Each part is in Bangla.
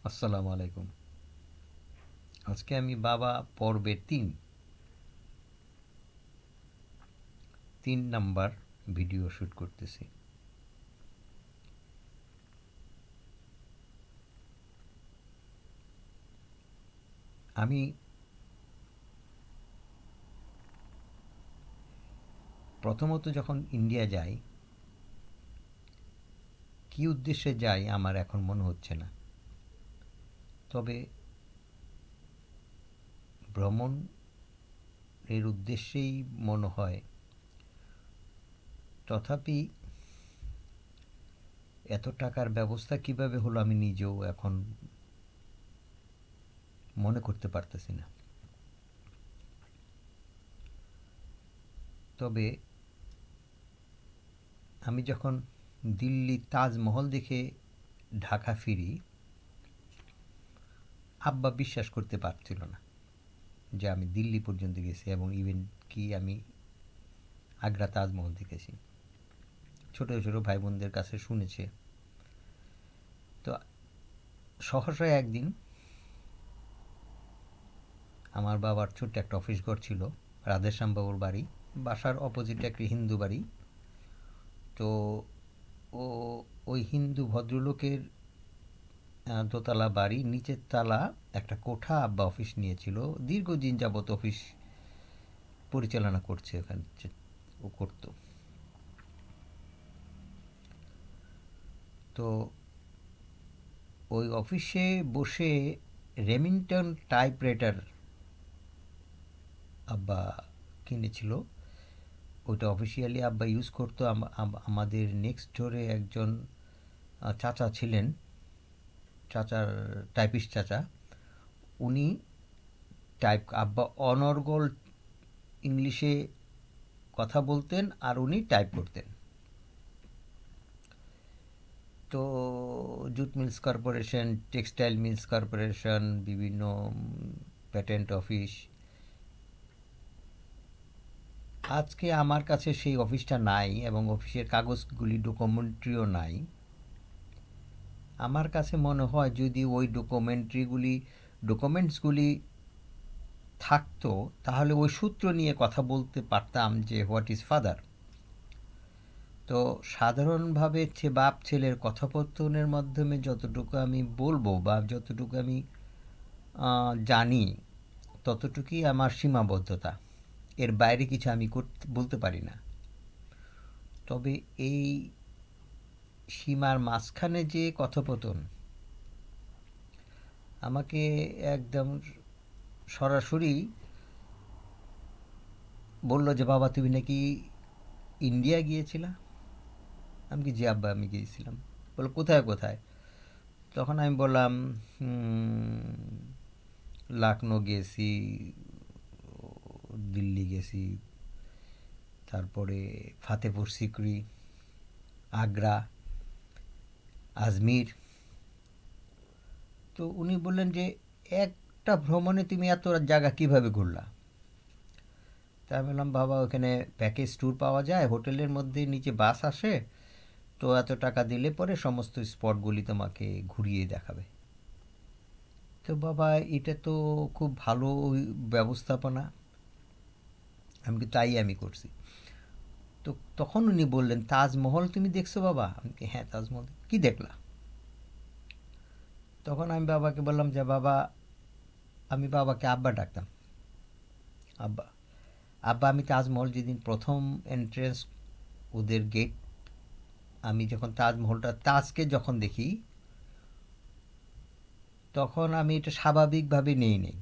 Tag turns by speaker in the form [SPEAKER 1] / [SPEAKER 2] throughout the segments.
[SPEAKER 1] আসসালামু আলাইকুম। আজকে আমি বাবা পর্বের তিন নাম্বার ভিডিও শ্যুট করতেছি। আমি প্রথমত যখন ইন্ডিয়া যাই, কী উদ্দেশ্যে যাই আমার এখন মনে হচ্ছে না। তবে ভ্রমণ এর উদ্দেশ্যেই মনে হয়। তথাপি এত টাকার ব্যবস্থা কিভাবে হলো আমি নিজেও এখন মনে করতে পারতেছি না। তবে আমি যখন দিল্লি তাজমহল দেখে ঢাকা ফিরি, আব্বা বিশ্বাস করতে পারছিল না যে আমি দিল্লি পর্যন্ত গেছি এবং ইভেন কি আমি আগ্রা তাজমহল দেখেছি। ছোটো ছোটো ভাই বোনদের কাছে শুনেছে। তো সহসায় একদিন আমার বাবার ছোট্ট একটা অফিস ঘর ছিল, রাধেশ্যামবাবুর বাড়ি, বাসার অপোজিটে একটি হিন্দু বাড়ি। তো ও ওই হিন্দু ভদ্রলোকের দোতলা বাড়ি, নিচের তালা একটা কোঠা আব্বা অফিস নিয়েছিল। দীর্ঘদিন যাবৎ অফিস পরিচালনা করছে ওখানে, ও করতো। তো ওই অফিসে বসে রেমিংটন টাইপরাইটার আব্বা কিনেছিল। ওইটা অফিসিয়ালি আব্বা ইউজ করতো। আমাদের নেক্সট ডোরে একজন চাচা ছিলেন, চাচার টাইপিস্ট চাচা। উনি আব্বা অনর্গল ইংলিশে কথা বলতেন আর উনি টাইপ করতেন। তো jute mills corporation, textile mills corporation, বিভিন্ন প্যাটেন্ট অফিস। আজকে আমার কাছে সেই অফিসটা নাই এবং অফিসের কাগজগুলি ডকুমেন্টরিও নাই। আমার কাছে মনে হয় যদি ওই ডকুমেন্টসগুলি থাকতো তাহলে ওই সূত্র নিয়ে কথা বলতে পারতাম যে হোয়াট ইজ ফাদার। তো সাধারণভাবে বাপ ছেলের কথোপকথনের মাধ্যমে যতটুকু আমি বলবো বা যতটুকু আমি জানি ততটুকুই আমার সীমাবদ্ধতা। এর বাইরে কিছু আমি বলতে পারি না। তবে এই সীমার মাঝখানে যে কথোপকথন আমাকে একদম সরাসরি বলল যে বাবা তুমি নাকি ইন্ডিয়া গিয়েছিলা। আমি কি, জি আব্বা আমি গিয়েছিলাম। বললো কোথায় কোথায়? তখন আমি বললাম লখনৌ গেছি, দিল্লি গেছি, তারপরে ফাতেপুর সিকরি, আগ্রা, আজমির। তো উনি বললেন যে একটা ভ্রমণে তুমি এত জায়গা কিভাবে ঘুরলা? তাই আমি বললাম বাবা ওখানে প্যাকেজ ট্যুর পাওয়া যায়, হোটেলের মধ্যে নিচে বাস আসে, তো এত টাকা দিলে পরে সমস্ত স্পটগুলি তোমাকে ঘুরিয়ে দেখাবে। তো বাবা এটা তো খুব ভালো ব্যবস্থাপনা। আমি কি তাই আমি করছি। তো তখন উনি বললেন তাজমহল তুমি দেখছো বাবা? আমি কি হ্যাঁ তাজমহল। কি দেখলা? তখন আমি বাবাকে বললাম যে বাবা, আমি বাবাকে আব্বা ডাকতাম। আব্বা, আব্বা আমি তাজমহল যেদিন প্রথম এন্ট্রেন্স, ওদের গেট, আমি যখন তাজকে যখন দেখি তখন আমি এটা স্বাভাবিকভাবে নেই।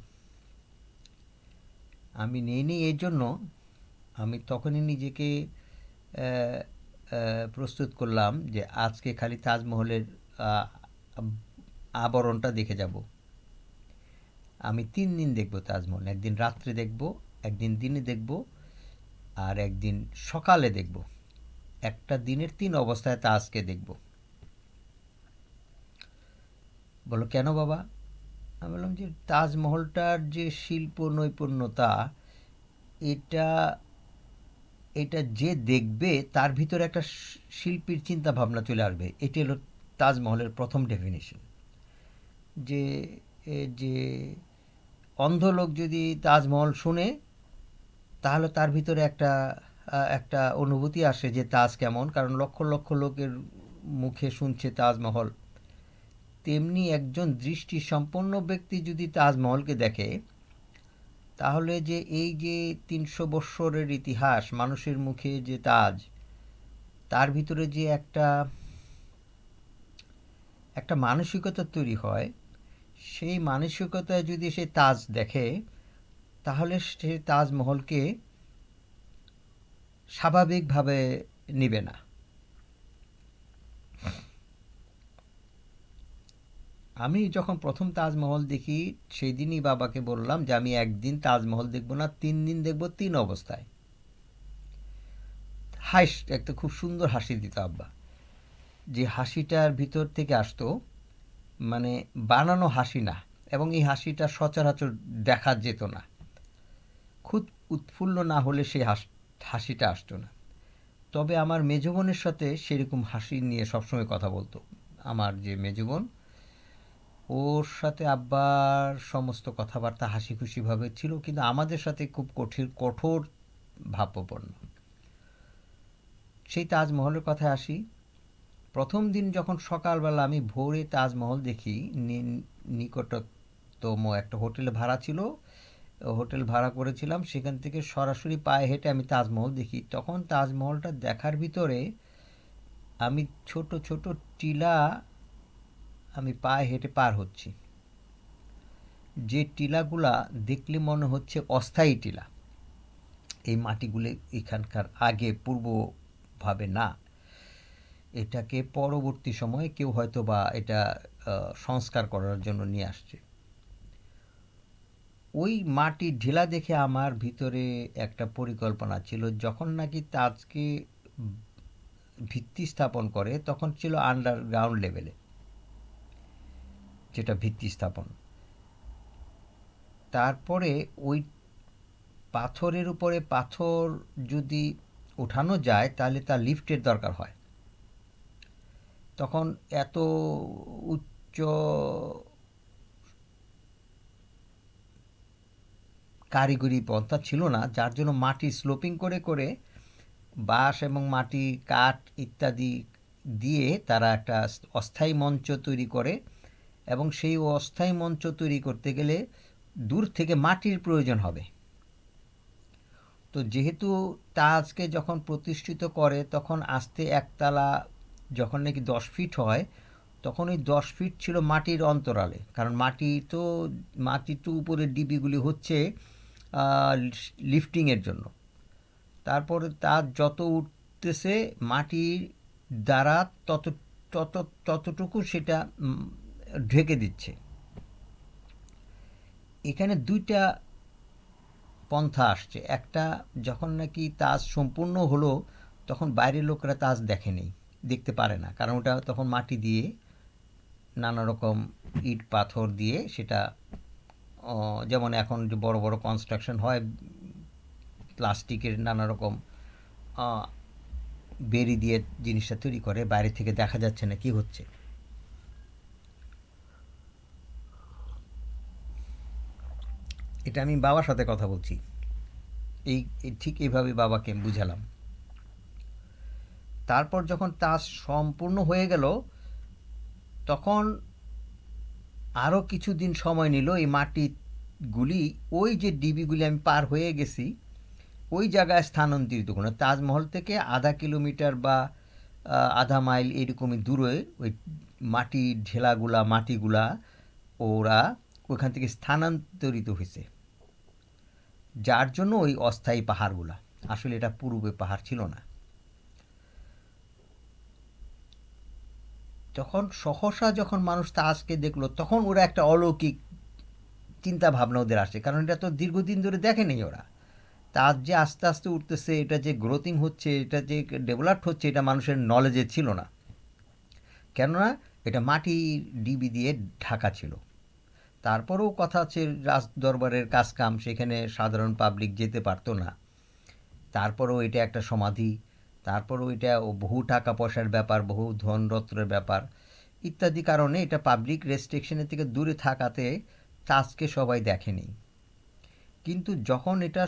[SPEAKER 1] আমি নেই এই জন্য আমি তখনই নিজেকে আহ, প্রস্তুত করলাম যে আজকে খালি তাজমহলের আহ, আবরণটা দেখে যাব। আমি 3 দিন দেখব তাজমহল। একদিন রাত্রে দেখব, একদিন দিনে দেখব, আর একদিন সকালে দেখব। একটা দিনের 3 অবস্থায় তাজকে দেখব। বলো কেন বাবা? আমি বললাম যে তাজমহলটার যে শিল্প নৈপুণ্যতা, এটা এটা যে দেখবে তার ভিতরে একটা শিল্পীর চিন্তা ভাবনা চলে আসবে। এটি হলো তাজমহলের প্রথম ডেফিনেশন। যে যে অন্ধ লোক যদি তাজমহল শুনে তাহলে তার ভিতরে একটা অনুভূতি আসে যে তাজ কেমন, কারণ লক্ষ লক্ষ লোকের মুখে শুনছে তাজমহল। তেমনি একজন দৃষ্টিসম্পন্ন ব্যক্তি যদি তাজমহলকে দেখে তাহলে যে এই যে ৩০০ বৎসরের ইতিহাস মানুষের মুখে যে তাজ, তার ভিতরে যে একটা মানসিকতা তৈরি হয়, সেই মানসিকতায় যদি সে তাজ দেখে তাহলে সে তাজমহলকে স্বাভাবিকভাবে নিবে না। আমি যখন প্রথম তাজমহল দেখি সেই দিনই বাবাকে বললাম যে আমি একদিন তাজমহল দেখব না, 3 দিন দেখব, 3 অবস্থায়। একটা খুব সুন্দর হাসি দিত আব্বা, যে হাসিটার ভিতর থেকে আসতো, মানে বানানো হাসি না, এবং এই হাসিটা সচরাচর দেখা যেত না। খুব উৎফুল্ল না হলে সেই হাসিটা আসতো না। তবে আমার মেজ বোনের সাথে সেরকম হাসি নিয়ে সবসময় কথা বলতো। আমার যে মেজ বোন, ওর সাথে আব্বার সমস্ত কথাবার্তা হাসি খুশিভাবে ছিল, কিন্তু আমাদের সাথে খুব কঠোর ভাবপ্রবণ। সেই তাজমহলের কথায় আসি। প্রথম দিন যখন সকালবেলা আমি ভোরে তাজমহল দেখি, নিকটতম একটা হোটেলে ভাড়া ছিল, হোটেল ভাড়া করেছিলাম, সেখান থেকে সরাসরি পায়ে হেঁটে আমি তাজমহল দেখি। তখন তাজমহলটা দেখার ভিতরে আমি ছোট ছোট টিলা আমি পায়ে হেঁটে পার হচ্ছি, যে টিলাগুলা দেখলে মনে হচ্ছে অস্থায়ী টিলা। এই মাটিগুলো এখানকার আগে পূর্বভাবে না, এটাকে পরবর্তী সময়ে কেউ হয়তো বা এটা সংস্কার করার জন্য নিয়ে আসছে। ওই মাটির ঢিলা দেখে আমার ভিতরে একটা পরিকল্পনা ছিল, যখন নাকি তাজকে ভিত্তি স্থাপন করে তখন ছিল আন্ডারগ্রাউন্ড লেভেলে, যেটা ভিত্তি স্থাপন। তারপরে ওই পাথরের উপরে পাথর যদি উঠানো যায় তাহলে তার লিফটের দরকার হয়। তখন এত উচ্চ কারিগরি পন্থা ছিল না, যার জন্য মাটি স্লোপিং করে করে বাঁশ এবং মাটি, কাঠ ইত্যাদি দিয়ে তারা একটা অস্থায়ী মঞ্চ তৈরি করে, এবং সেই অস্থায়ী মঞ্চ তৈরি করতে গেলে দূর থেকে মাটির প্রয়োজন হবে। তো যেহেতু তাজকে যখন প্রতিষ্ঠিত করে তখন আস্তে একতলা যখন নাকি 10 ফিট হয়, তখন ওই 10 ফিট ছিল মাটির অন্তরালে, কারণ মাটি তো উপরের ডিবিগুলি হচ্ছে লিফটিংয়ের জন্য। তারপরে তার যত উঠতেছে মাটির দ্বারা তত তত ততটুকু সেটা ঢেকে দিচ্ছে। এখানে দুইটা পন্থা আসছে। একটা, যখন নাকি তাজ সম্পূর্ণ হলো তখন বাইরের লোকেরা তাজ দেখতে পারে না, কারণ ওটা তখন মাটি দিয়ে নানা রকম ইট পাথর দিয়ে সেটা, যেমন এখন যে বড় বড় কনস্ট্রাকশন হয় প্লাস্টিকের নানা রকম বেরি দিয়ে জিনিসটা তৈরি করে, বাইরে থেকে দেখা যাচ্ছে না কি হচ্ছে। এটা আমি বাবার সাথে কথা বলছি, ঠিক এইভাবে বাবাকে বুঝালাম। তারপর যখন তাজ সম্পূর্ণ হয়ে গেল তখন আরও কিছুদিন সময় নিল এই মাটিগুলি, ওই যে ডিবিগুলি আমি পার হয়ে গেছি ওই জায়গায় স্থানান্তরিত করুন। তাজমহল থেকে আধা কিলোমিটার বা আধা মাইল এরকমই দূরে ওই মাটিগুলা ওরা ওইখান থেকে স্থানান্তরিত হয়েছে, যার জন্য ওই অস্থায়ী পাহাড়গুলা, আসলে এটা পূর্বে পাহাড় ছিল না। যখন মানুষ তাজকে দেখলো তখন ওরা একটা অলৌকিক চিন্তা ভাবনা ওদের আসে, কারণ এটা তো দীর্ঘদিন ধরে দেখেনি ওরা। তাজ যে আস্তে আস্তে উঠতেছে, এটা যে গ্রোথিং হচ্ছে, এটা যে ডেভেলপড হচ্ছে, এটা মানুষের নলেজে ছিল না, কেননা এটা মাটির ডিবি দিয়ে ঢাকা ছিল। তারপরেও কথা আছে রাজ দরবারের কাজকাম, সেখানে সাধারণ পাবলিক যেতে পারতো না। তারপরেও এটা একটা সমাধি, তারপরেও এটা বহু টাকা পয়সার ব্যাপার, বহু ধনরত্নের ব্যাপার, ইত্যাদি কারণে এটা পাবলিক রেস্ট্রিকশনের থেকে দূরে থাকাতে তাজকে সবাই দেখেনি। কিন্তু যখন এটা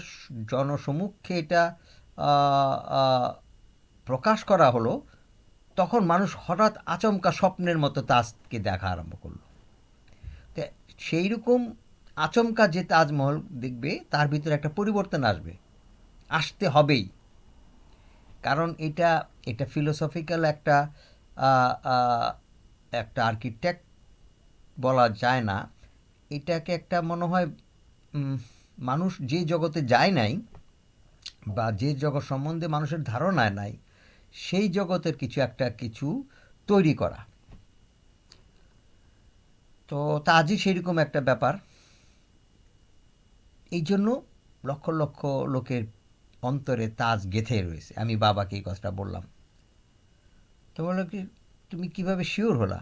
[SPEAKER 1] জনসমক্ষে এটা আহ, আহ, প্রকাশ করা হলো, তখন মানুষ হঠাৎ আচমকা স্বপ্নের মতো তাজকে দেখা আরম্ভ করলো। তো সেই রকম আচমকা যে তাজমহল দেখবে, তার ভিতরে একটা পরিবর্তন আসবে, আসতে হবেই। কারণ এটা এটা ফিলোসফিক্যাল একটা আহ, আহ, একটা আর্কিটেক্ট বলা যায় না, এটাকে একটা মনে হয় মানুষ যে জগতে যায় নাই বা যে জগৎ সম্বন্ধে মানুষের ধারণা নাই, সেই জগতের কিছু তৈরি করা। তো তাজই সেরকম একটা ব্যাপার। এই জন্য লক্ষ লক্ষ লোকের অন্তরে তাজ গেঁথে রয়েছে। আমি বাবাকে এই কথাটা বললাম। তো বললো কি, তুমি কিভাবে শিওর হলা?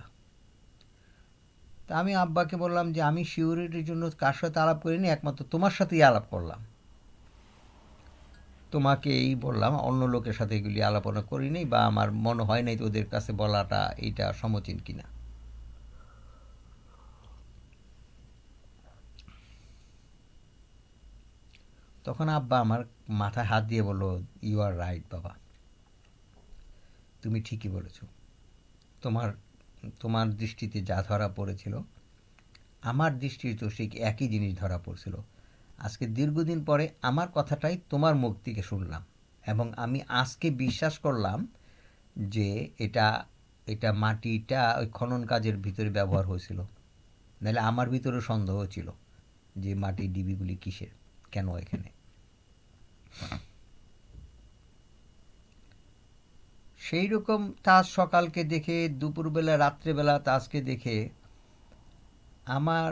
[SPEAKER 1] তা আমি আব্বাকে বললাম যে আমি শিওরিটির জন্য কার সাথে আলাপ করিনি, একমাত্র তোমার সাথেই আলাপ করলাম। তোমাকে এই বললাম, অন্য লোকের সাথে এগুলি আলাপনা করিনি, বা আমার মনে হয় নাই ওদের কাছে বলাটা এইটা সমীচীন কিনা। তখন আব্বা আমার মাথায় হাত দিয়ে বলল, ইউ আর রাইট বাবা, তুমি ঠিকই বলেছ। তোমার তোমার দৃষ্টিতে যা ধরা পড়েছিল, আমার দৃষ্টিতেও সেই একই জিনিস ধরা পড়ছিল। আজকে দীর্ঘদিন পরে আমার কথাটাই তোমার মুখ থেকে শুনলাম, এবং আমি আজকে বিশ্বাস করলাম যে এটা এটা মাটিটা ওই খনন কাজের ভিতরে ব্যবহার হয়েছিল। নাহলে আমার ভিতরে সন্দেহ ছিল যে মাটির ডিবিগুলি কিসের, কেন এখানে। সেই রকম তাজ সকালকে দেখে, দুপুরবেলা রাত্রেবেলা তাজকে দেখে আমার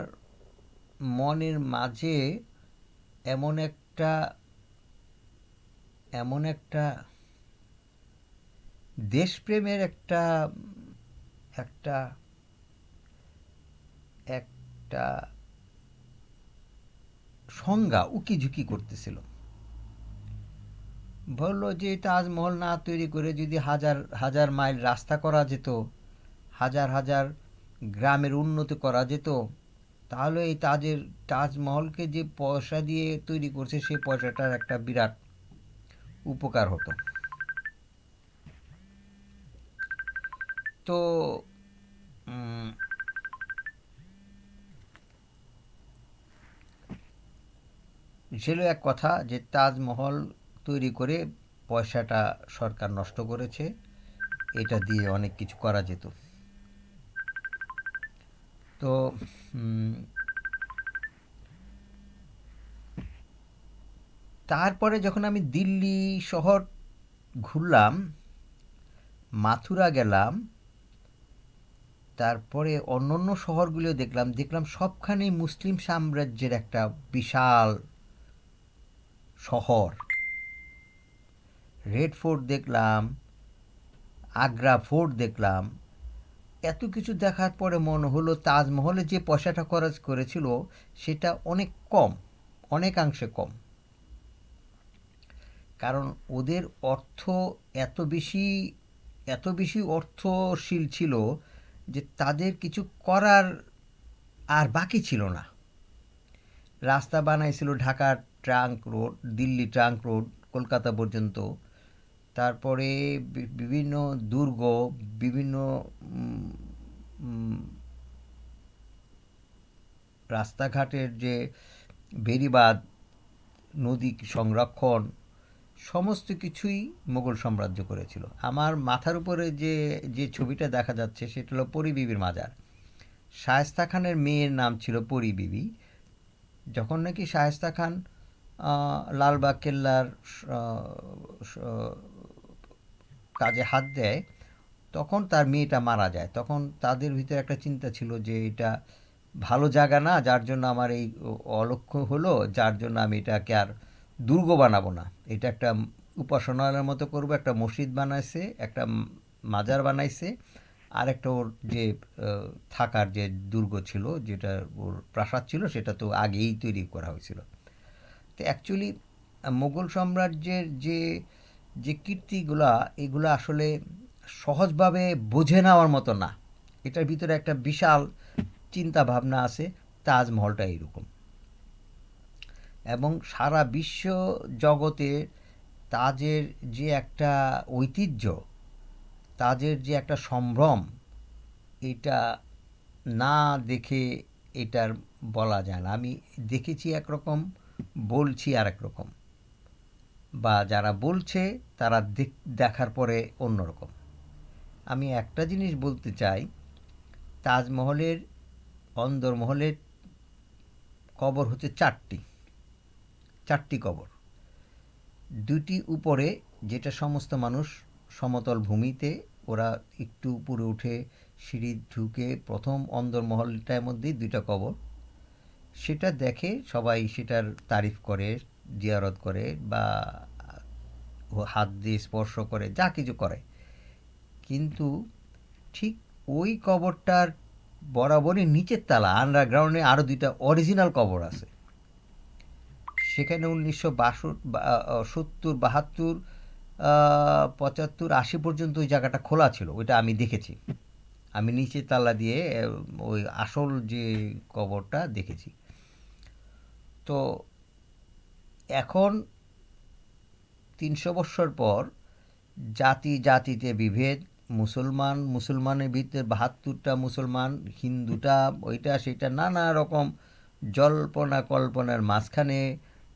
[SPEAKER 1] মনের মাঝে এমন একটা এমন একটা দেশপ্রেমের একটা একটা একটা সংজ্ঞা উকিঝুঁকি করতেছিল। বলল যে তাজমহল না তৈরি করে যদি হাজার হাজার মাইল রাস্তা করা যেত, হাজার হাজার গ্রামের উন্নতি করা যেত, তাহলে এই তাজমহলকে যে পয়সা দিয়ে তৈরি করছে, সেই পয়সাটার একটা বিরাট উপকার হতো। তো উম, ছিল এক কথা যে তাজমহল তৈরি করে পয়সাটা সরকার নষ্ট করেছে, এটা দিয়ে অনেক কিছু করা যেত। তো তারপরে যখন আমি দিল্লি শহর ঘুরলাম, মাথুরা গেলাম, তারপরে অন্য অন্য শহরগুলিও দেখলাম, দেখলাম সবখানেই মুসলিম সাম্রাজ্যের একটা বিশাল শহর। রেড ফোর্ট দেখলাম, আগ্রা ফোর্ট দেখলাম। এত কিছু দেখার পরে মনে হলো তাজমহলে যে পয়সাটা খরচ করেছিল সেটা অনেক কম, অনেকাংশে কম। কারণ ওদের অর্থ এত বেশি এত বেশি অর্থশীল ছিল যে তাদের কিছু করার আর বাকি ছিল না। রাস্তা বানাইছিল ঢাকার trunk road, Delhi trunk road, Kolkata পর্যন্ত। তারপরে বিভিন্ন দুর্গ, বিভিন্ন উম, উম, রাস্তাঘাটের যে বেড়িবাঁধ, নদী সংরক্ষণ, সমস্ত কিছুই মুঘল সাম্রাজ্য করেছিল। আমার মাথার উপরে যে যে ছবিটা দেখা যাচ্ছে সেটা হলো পরী বিবির মাজার। শায়েস্তা খানের মেয়ের নাম ছিল পরী বিবি। যখন নাকি শায়েস্তা খান লালবাগ কেল্লার কাজে হাত দেয়, তখন তার মেয়েটা মারা যায়। তখন তাদের ভিতরে একটা চিন্তা ছিল যে এটা ভালো জায়গা না, যার জন্য আমার এই অলক্ষ্য হলো, যার জন্য আমি এটাকে আর দুর্গ বানাবো না, এটা একটা উপাসনালয়ের মতো করব। একটা মসজিদ বানাইছে, একটা মাজার বানাইছে, আর একটা ওর যে থাকার যে দুর্গ ছিল, যেটা ওর প্রাসাদ ছিল, সেটা তো আগেই তৈরি করা হয়েছিল। তো অ্যাকচুয়ালি মুঘল সাম্রাজ্যের যে যে কীর্তিগুলা, এগুলো আসলে সহজভাবে বুঝে নেওয়ার মতো না। এটার ভিতরে একটা বিশাল চিন্তা ভাবনা আছে। তাজমহলটা এইরকম, এবং সারা বিশ্ব জগতে তাজের যে একটা ঐতিহ্য, তাজের যে একটা সম্ভ্রম, এটা না দেখে এটার বলা যায় না। আমি দেখেছি একরকম, বলছি আর এক রকম, বা যারা বলছে তারা দেখার পরে অন্যরকম। আমি একটা জিনিস বলতে চাই, তাজমহলের অন্দরমহলের কবর হচ্ছে চারটি, চারটি কবর। দুটি উপরে, যেটা সমস্ত মানুষ সমতল ভূমিতে, ওরা একটু উপরে উঠে সিঁড়ি ঢুকে প্রথম অন্দরমহলটার মধ্যেই দুইটা কবর, সেটা দেখে সবাই সেটার তারিফ করে, জিয়ারত করে, বা হাত দিয়ে স্পর্শ করে, যা কিছু করে। কিন্তু ঠিক ওই কবরটার বরাবরই নিচের তালা আন্ডারগ্রাউন্ডে আরও দুইটা অরিজিনাল কবর আছে। সেখানে 1972, 75, 80 পর্যন্ত ওই জায়গাটা খোলা ছিল, ওইটা আমি দেখেছি। আমি নিচের তালা দিয়ে ওই আসল যে কবরটা দেখেছি। তো এখন 300 বৎসর পর জাতি জাতিতে বিভেদ, মুসলমানের ভিতরে 72টা মুসলমান, হিন্দুটা ওইটা সেটা নানা রকম জল্পনা কল্পনার মাঝখানে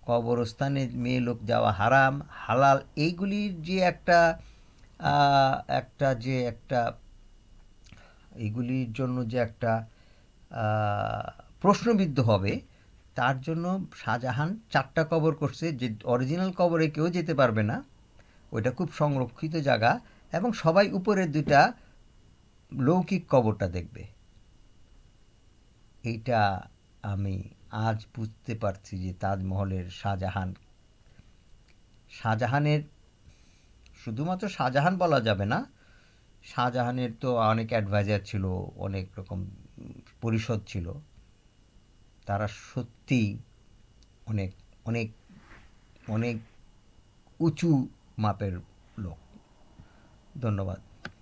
[SPEAKER 1] কবরস্থানে মেয়ে লোক যাওয়া হারাম হালাল, এইগুলির যে একটা একটা যে একটা এইগুলির জন্য যে একটা প্রশ্নবিদ্ধ হবে, তার জন্য শাহজাহান 4টা কবর করছে, যে অরিজিনাল কবরে কেউ যেতে পারবে না, ওইটা খুব সংরক্ষিত জায়গা, এবং সবাই উপরের দুইটা লৌকিক কবরটা দেখবে। এইটা আমি আজ বুঝতে পারছি যে তাজমহলের শাহজাহানের শুধুমাত্র শাহজাহান বলা যাবে না, শাহজাহানের তো অনেক অ্যাডভাইজার ছিল, অনেক রকম পরিষদ ছিল, তারা সত্যি অনেক অনেক অনেক উঁচু মাপের লোক। ধন্যবাদ।